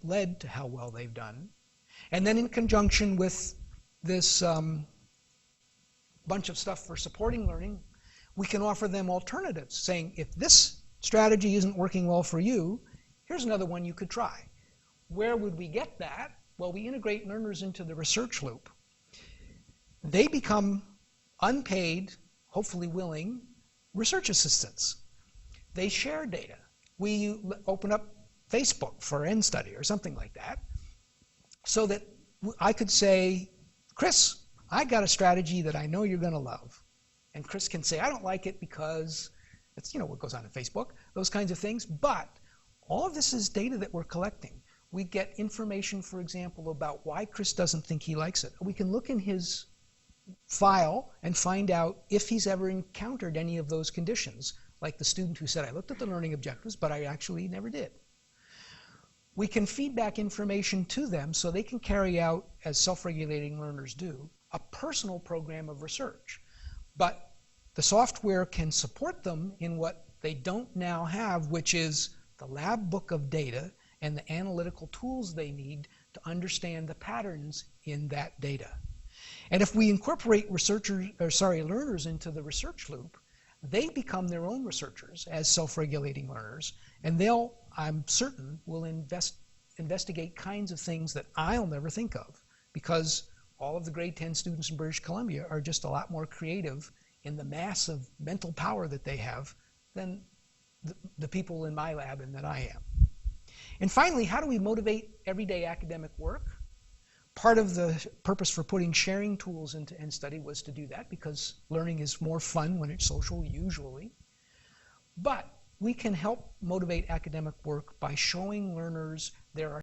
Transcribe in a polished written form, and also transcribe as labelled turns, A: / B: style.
A: led to how well they've done. And then in conjunction with this bunch of stuff for supporting learning, we can offer them alternatives, saying if this strategy isn't working well for you, here's another one you could try. Where would we get that? Well, we integrate learners into the research loop. They become unpaid, hopefully willing, research assistants. They share data. We open up Facebook for N-Study or something like that, so that I could say, Chris, I got a strategy that I know you're going to love. And Chris can say, I don't like it because it's, what goes on in Facebook, those kinds of things. But all of this is data that we're collecting. We get information, for example, about why Chris doesn't think he likes it. We can look in his file and find out if he's ever encountered any of those conditions, like the student who said, I looked at the learning objectives, but I actually never did. We can feed back information to them so they can carry out, as self-regulating learners do, a personal program of research. But the software can support them in what they don't now have, which is the lab book of data and the analytical tools they need to understand the patterns in that data. And if we incorporate learners into the research loop, they become their own researchers as self-regulating learners, and they'll, I'm certain, will investigate kinds of things that I'll never think of, because all of the grade 10 students in British Columbia are just a lot more creative in the mass of mental power that they have than the people in my lab and that I am. And finally, how do we motivate everyday academic work? Part of the purpose for putting sharing tools into N-Study was to do that, because learning is more fun when it's social, usually. But we can help motivate academic work by showing learners there are